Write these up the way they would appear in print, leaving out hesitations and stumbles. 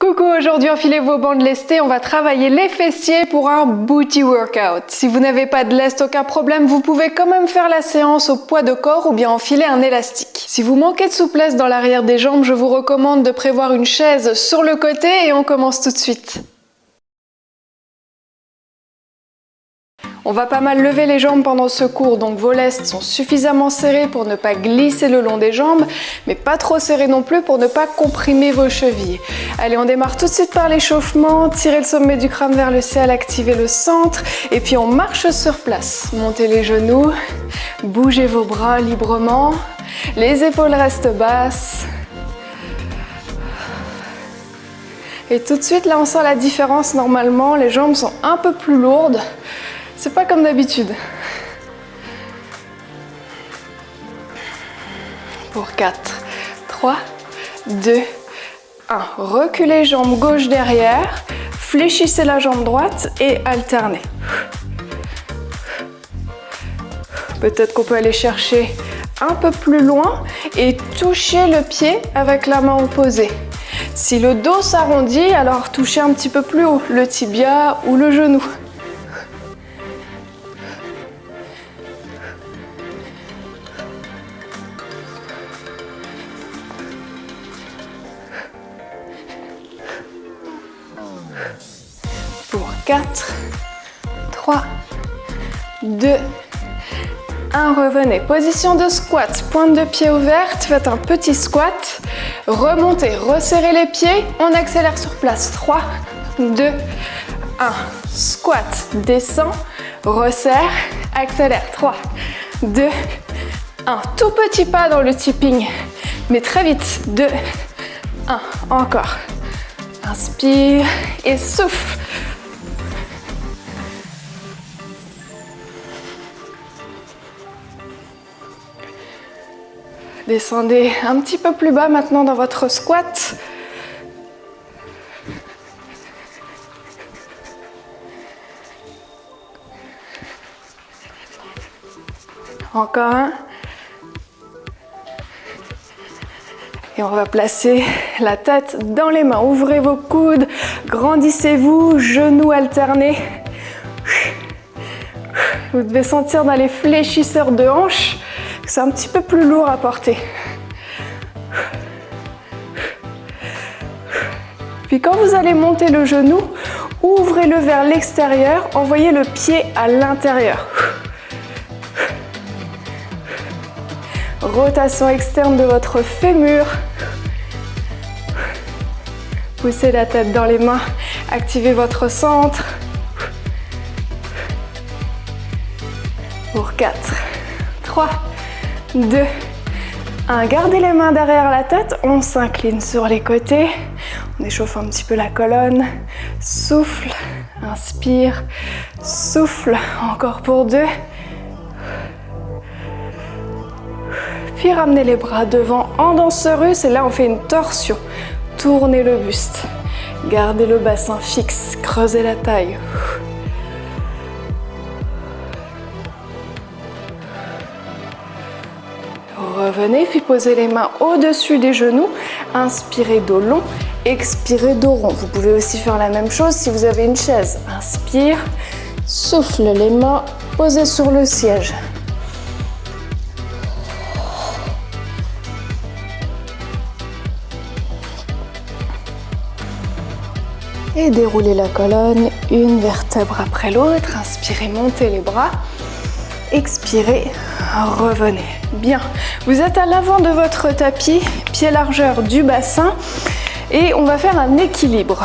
Coucou, aujourd'hui enfilez vos bandes lestées, on va travailler les fessiers pour un booty workout. Si vous n'avez pas de lest, aucun problème, vous pouvez quand même faire la séance au poids de corps ou bien enfiler un élastique. Si vous manquez de souplesse dans l'arrière des jambes, je vous recommande de prévoir une chaise sur le côté et on commence tout de suite. On va pas mal lever les jambes pendant ce cours, donc vos lestes sont suffisamment serrées pour ne pas glisser le long des jambes, mais pas trop serrées non plus pour ne pas comprimer vos chevilles. Allez, on démarre tout de suite par l'échauffement, tirez le sommet du crâne vers le ciel, activez le centre, et puis on marche sur place. Montez les genoux, bougez vos bras librement, les épaules restent basses. Et tout de suite, là on sent la différence normalement, les jambes sont un peu plus lourdes. C'est pas comme d'habitude. Pour 4, 3, 2, 1. Reculez jambe gauche derrière, fléchissez la jambe droite et alternez. Peut-être qu'on peut aller chercher un peu plus loin et toucher le pied avec la main opposée. Si le dos s'arrondit, alors touchez un petit peu plus haut, le tibia ou le genou. Pour 4, 3, 2, 1, revenez. Position de squat, pointe de pied ouverte, faites un petit squat. Remontez, resserrez les pieds, on accélère sur place. 3, 2, 1. Squat, descend, resserre, accélère. 3, 2, 1. Tout petit pas dans le tipping, mais très vite. 2, 1. Encore. Inspire et souffle. Descendez un petit peu plus bas maintenant dans votre squat. Encore un. Et on va placer la tête dans les mains. Ouvrez vos coudes, grandissez-vous, genoux alternés. Vous devez sentir dans les fléchisseurs de hanches que c'est un petit peu plus lourd à porter. Puis quand vous allez monter le genou, ouvrez-le vers l'extérieur, envoyez le pied à l'intérieur. Rotation externe de votre fémur. Poussez la tête dans les mains, activez votre centre. Pour 4, 3, 2, 1. Gardez les mains derrière la tête, on s'incline sur les côtés. On échauffe un petit peu la colonne. Souffle, inspire, souffle. Encore pour 2. Puis ramenez les bras devant en danseur russe et là on fait une torsion. Tournez le buste. Gardez le bassin fixe, creusez la taille. Revenez, puis posez les mains au-dessus des genoux. Inspirez dos long, expirez dos rond. Vous pouvez aussi faire la même chose si vous avez une chaise. Inspire, souffle, les mains posées sur le siège. Et déroulez la colonne, une vertèbre après l'autre. Inspirez, montez les bras. Expirez, revenez. Bien, vous êtes à l'avant de votre tapis, pied largeur du bassin. Et on va faire un équilibre.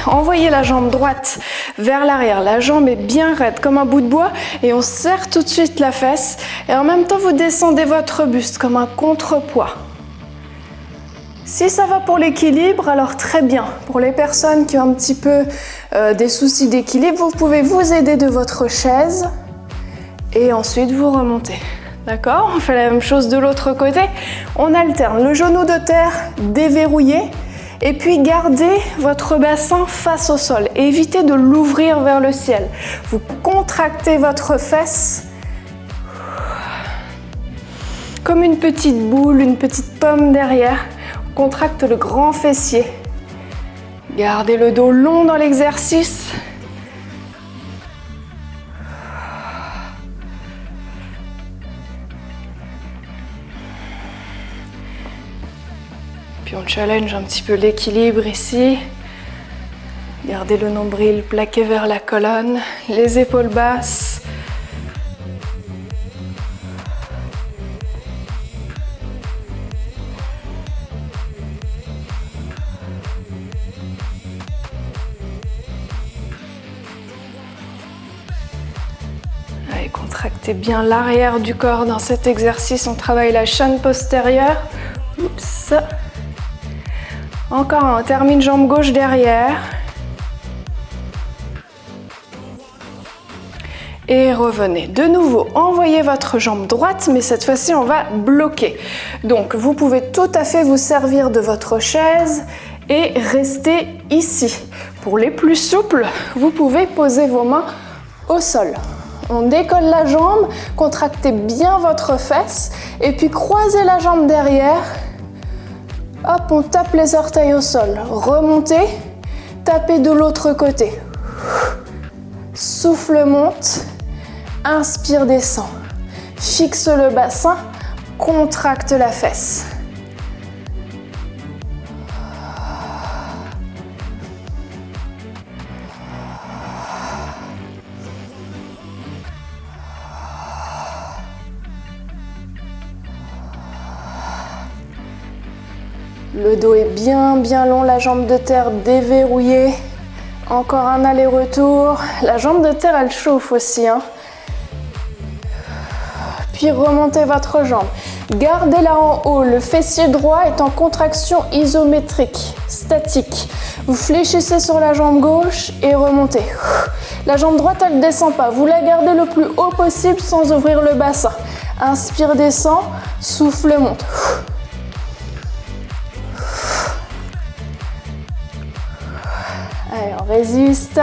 Envoyez la jambe droite vers l'arrière. La jambe est bien raide comme un bout de bois. Et on serre tout de suite la fesse. Et en même temps, vous descendez votre buste comme un contrepoids. Si ça va pour l'équilibre, alors très bien. Pour les personnes qui ont un petit peu des soucis d'équilibre, vous pouvez vous aider de votre chaise et ensuite vous remontez. D'accord? On fait la même chose de l'autre côté. On alterne le genou de terre déverrouillé et puis gardez votre bassin face au sol. Évitez de l'ouvrir vers le ciel. Vous contractez votre fesse comme une petite boule, une petite pomme derrière. Contracte le grand fessier. Gardez le dos long dans l'exercice. Puis on challenge un petit peu l'équilibre ici. Gardez le nombril plaqué vers la colonne, les épaules basses. Allez, contractez bien l'arrière du corps dans cet exercice. On travaille la chaîne postérieure. Oups. Encore un, on termine jambe gauche derrière. Et revenez. De nouveau, envoyez votre jambe droite, mais cette fois-ci, on va bloquer. Donc, vous pouvez tout à fait vous servir de votre chaise et rester ici. Pour les plus souples, vous pouvez poser vos mains au sol. On décolle la jambe, contractez bien votre fesse et puis croisez la jambe derrière. Hop, on tape les orteils au sol. Remontez, tapez de l'autre côté. Souffle, monte. Inspire, descend. Fixe le bassin, contracte la fesse. Le dos est bien long, la jambe de terre déverrouillée. Encore un aller-retour. La jambe de terre, elle chauffe aussi, hein. Puis remontez votre jambe. Gardez-la en haut. Le fessier droit est en contraction isométrique, statique. Vous fléchissez sur la jambe gauche et remontez. La jambe droite, elle ne descend pas. Vous la gardez le plus haut possible sans ouvrir le bassin. Inspire, descend. Souffle, monte. Allez, on résiste.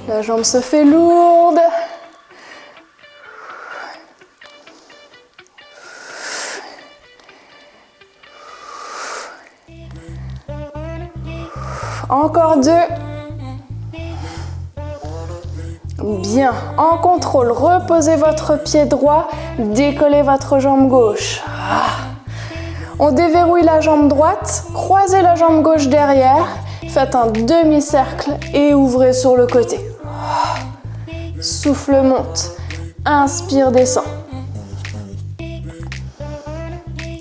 La jambe se fait lourde. Encore 2. Bien. En contrôle, reposez votre pied droit, décollez votre jambe gauche. On déverrouille la jambe droite, croisez la jambe gauche derrière, faites un demi-cercle et ouvrez sur le côté. Souffle, monte. Inspire, descend.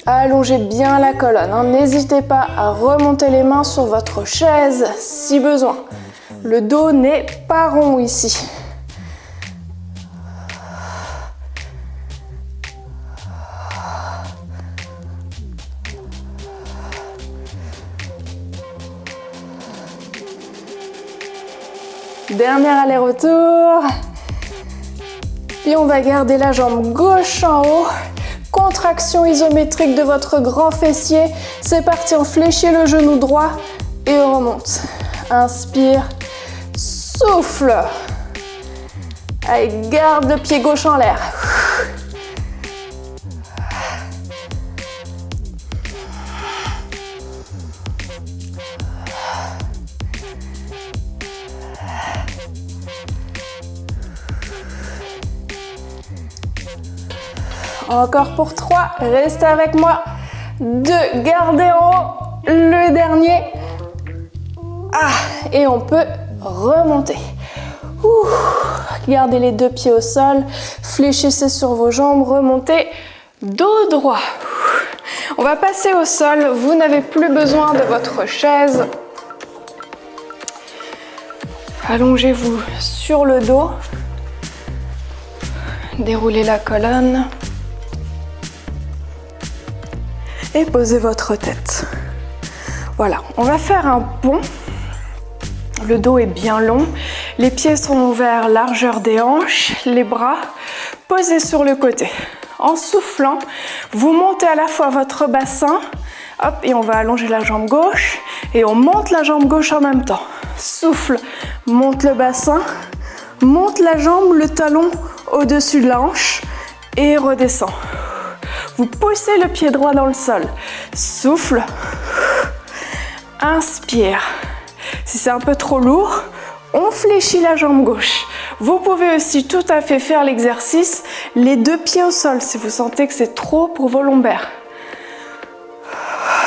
Allongez bien la colonne, hein. N'hésitez pas à remonter les mains sur votre chaise si besoin. Le dos n'est pas rond ici. Dernier aller-retour. Puis on va garder la jambe gauche en haut. Contraction isométrique de votre grand fessier. C'est parti, on fléchit le genou droit et on remonte. Inspire, souffle. Allez, garde le pied gauche en l'air. Encore pour 3, restez avec moi. 2, gardez en haut. Le dernier. Et on peut remonter. Gardez les 2 pieds au sol. Fléchissez sur vos jambes. Remontez. Dos droit. On va passer au sol. Vous n'avez plus besoin de votre chaise. Allongez-vous sur le dos. Déroulez la colonne. Et posez votre tête. Voilà, on va faire un pont. Le dos est bien long. Les pieds sont ouverts, largeur des hanches. Les bras posés sur le côté. En soufflant, vous montez à la fois votre bassin. Hop, et on va allonger la jambe gauche. Et on monte la jambe gauche en même temps. Souffle, monte le bassin. Monte la jambe, le talon au-dessus de la hanche. Et redescend. Vous poussez le pied droit dans le sol. Souffle. Inspire. Si c'est un peu trop lourd, on fléchit la jambe gauche. Vous pouvez aussi tout à fait faire l'exercice les deux pieds au sol si vous sentez que c'est trop pour vos lombaires.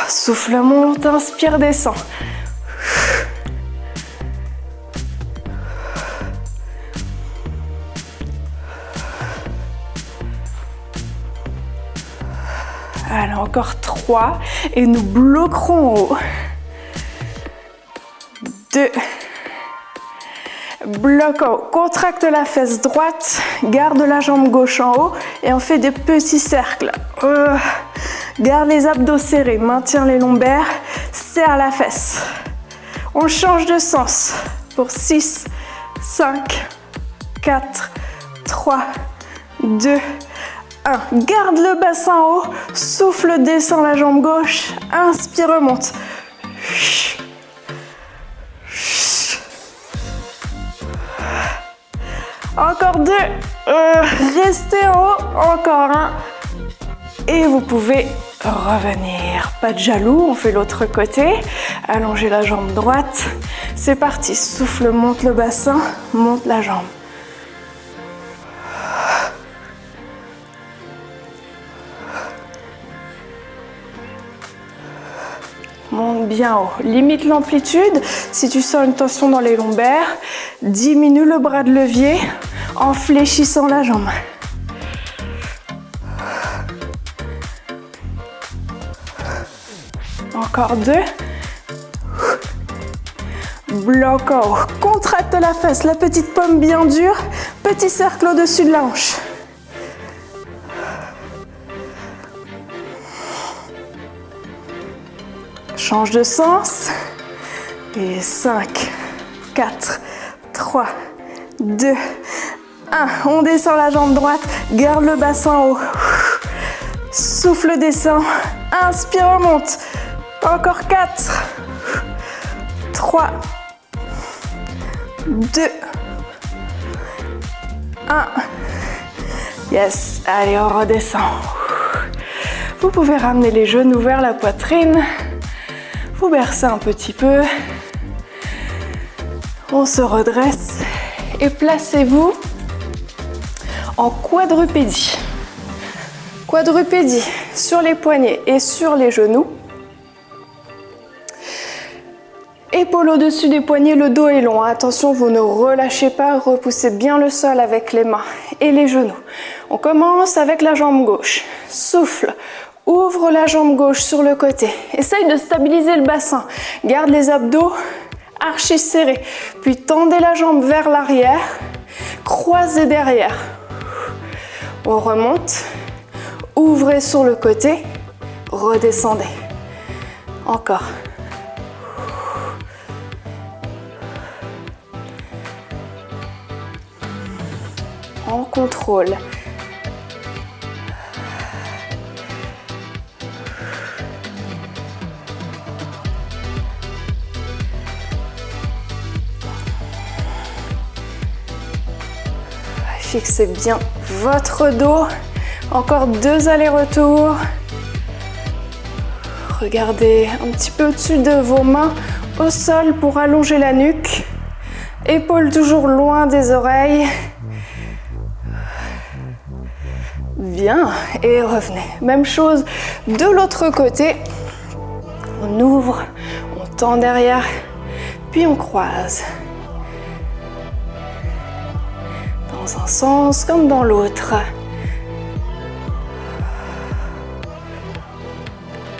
Souffle monte, inspire, descend. Allez, encore 3 et nous bloquerons en haut. 2. Bloc en haut. Contracte la fesse droite, garde la jambe gauche en haut et on fait des petits cercles. Garde les abdos serrés, maintiens les lombaires, serre la fesse. On change de sens pour 6, 5, 4, 3, 2, 1. Garde le bassin en haut, souffle, descend la jambe gauche, inspire, remonte. Encore 2, restez en haut, encore 1. Et vous pouvez revenir. Pas de jaloux, on fait l'autre côté. Allongez la jambe droite. C'est parti, souffle, monte le bassin, monte la jambe. Monte bien haut. Limite l'amplitude. Si tu sens une tension dans les lombaires, diminue le bras de levier en fléchissant la jambe. Encore 2. Bloc en haut. Contracte la fesse, la petite paume bien dure. Petit cercle au-dessus de la hanche. Change de sens. Et 5, 4, 3, 2, 1. On descend la jambe droite. Garde le bassin haut. Souffle, descend. Inspire, remonte. Encore 4, 3, 2, 1. Yes, allez, on redescend. Vous pouvez ramener les genoux vers la poitrine. Vous bercez un petit peu. On se redresse et placez-vous en quadrupédie. Quadrupédie sur les poignets et sur les genoux. Épaules au-dessus des poignets, le dos est long. Attention, vous ne relâchez pas, repoussez bien le sol avec les mains et les genoux. On commence avec la jambe gauche. Souffle, ouvre la jambe gauche sur le côté. Essaye de stabiliser le bassin. Garde les abdos archi serrés. Puis tendez la jambe vers l'arrière. Croisez derrière. On remonte. Ouvrez sur le côté. Redescendez. Encore. En contrôle. Fixez bien votre dos. Encore 2 allers-retours. Regardez un petit peu au-dessus de vos mains au sol pour allonger la nuque. Épaules toujours loin des oreilles. Bien, et revenez. Même chose de l'autre côté. On ouvre, on tend derrière, puis on croise. Dans un sens comme dans l'autre.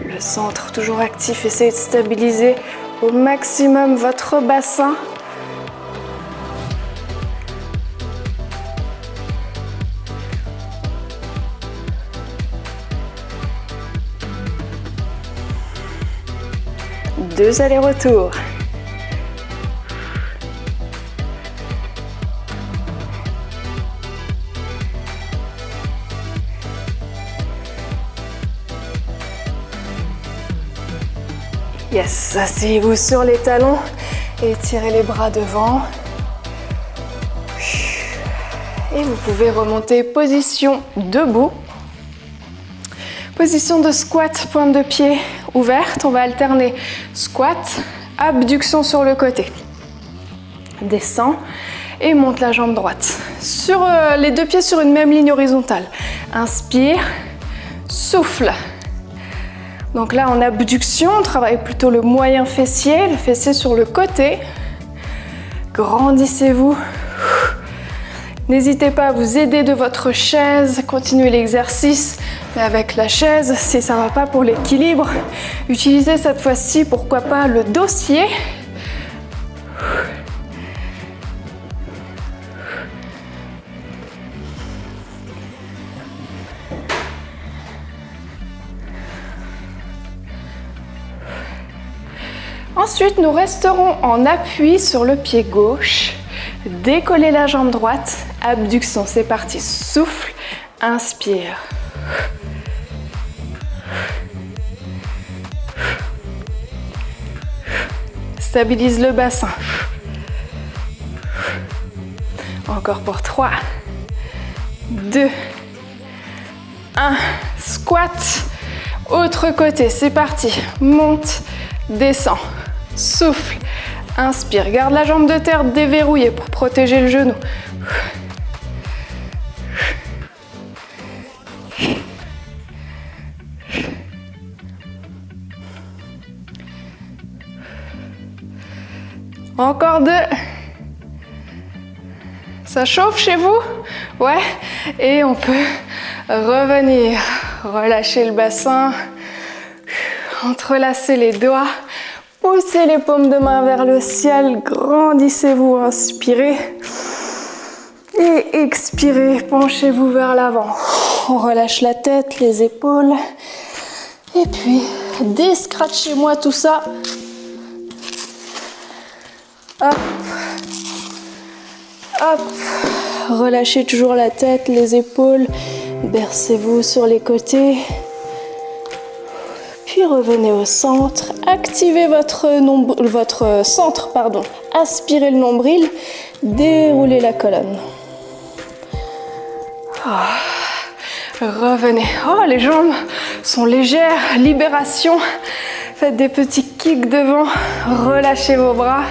Le centre toujours actif, essayez de stabiliser au maximum votre bassin. Deux allers-retours. Yes, asseyez-vous sur les talons et tirez les bras devant. Et vous pouvez remonter position debout. Position de squat, pointe de pied ouverte. On va alterner squat, abduction sur le côté. Descends et monte la jambe droite. Sur les deux pieds sur une même ligne horizontale. Inspire, souffle. Donc là, en abduction, on travaille plutôt le moyen fessier, le fessier sur le côté. Grandissez-vous. N'hésitez pas à vous aider de votre chaise, continuez l'exercice, mais avec la chaise, si ça ne va pas pour l'équilibre, utilisez cette fois-ci, pourquoi pas, le dossier. Ensuite, nous resterons en appui sur le pied gauche. Décollez la jambe droite, abduction, c'est parti, souffle, inspire. Stabilise le bassin. Encore pour 3, 2, 1, squat. Autre côté, c'est parti, monte, descend, souffle. Inspire, garde la jambe de terre déverrouillée pour protéger le genou. Encore 2. Ça chauffe chez vous? Ouais. Et on peut revenir. Relâcher le bassin. Entrelacer les doigts. Poussez les paumes de main vers le ciel, grandissez-vous, inspirez et expirez, penchez-vous vers l'avant. On relâche la tête, les épaules et puis descratchez-moi tout ça. Hop, hop, relâchez toujours la tête, les épaules, bercez-vous sur les côtés. Puis revenez au centre, activez votre centre, aspirez le nombril, déroulez la colonne. Revenez, les jambes sont légères, libération, faites des petits kicks devant, relâchez vos bras.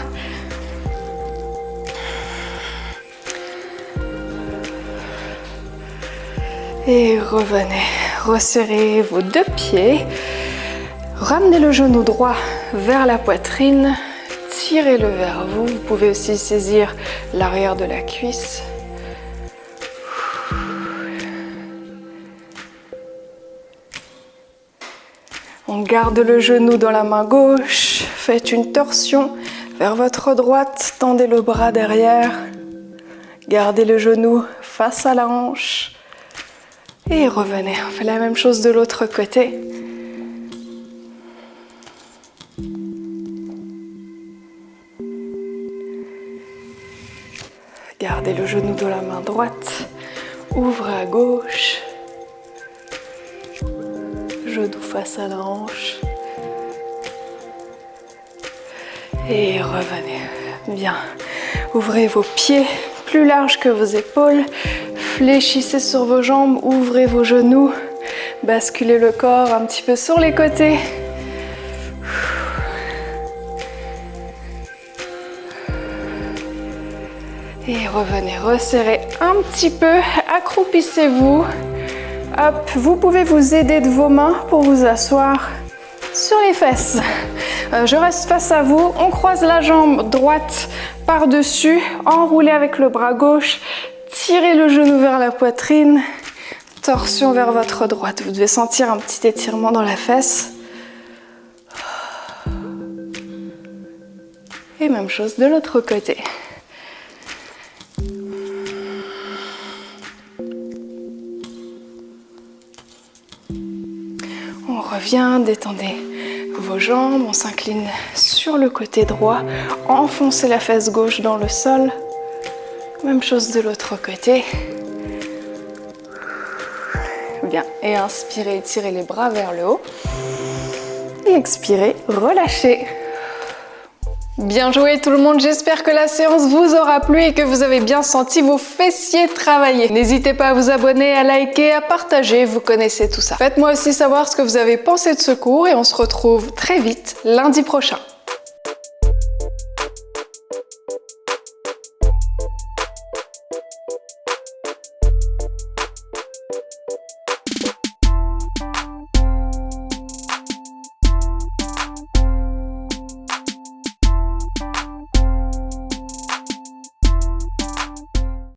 Et revenez, resserrez vos deux pieds. Ramenez le genou droit vers la poitrine, tirez-le vers vous. Vous pouvez aussi saisir l'arrière de la cuisse. On garde le genou dans la main gauche, faites une torsion vers votre droite, tendez le bras derrière, gardez le genou face à la hanche et revenez. On fait la même chose de l'autre côté. Gardez le genou de la main droite, ouvrez à gauche, genou face à la hanche et revenez. Bien, ouvrez vos pieds plus larges que vos épaules, fléchissez sur vos jambes, ouvrez vos genoux, basculez le corps un petit peu sur les côtés. Et revenez, resserrez un petit peu, accroupissez-vous. Hop, vous pouvez vous aider de vos mains pour vous asseoir sur les fesses. Je reste face à vous, on croise la jambe droite par-dessus, enroulez avec le bras gauche, tirez le genou vers la poitrine, torsion vers votre droite. Vous devez sentir un petit étirement dans la fesse. Et même chose de l'autre côté. On revient, détendez vos jambes, on s'incline sur le côté droit, enfoncez la fesse gauche dans le sol. Même chose de l'autre côté. Bien, et inspirez, étirez les bras vers le haut. Et expirez, relâchez. Bien joué tout le monde, j'espère que la séance vous aura plu et que vous avez bien senti vos fessiers travailler. N'hésitez pas à vous abonner, à liker, à partager, vous connaissez tout ça. Faites-moi aussi savoir ce que vous avez pensé de ce cours et on se retrouve très vite lundi prochain.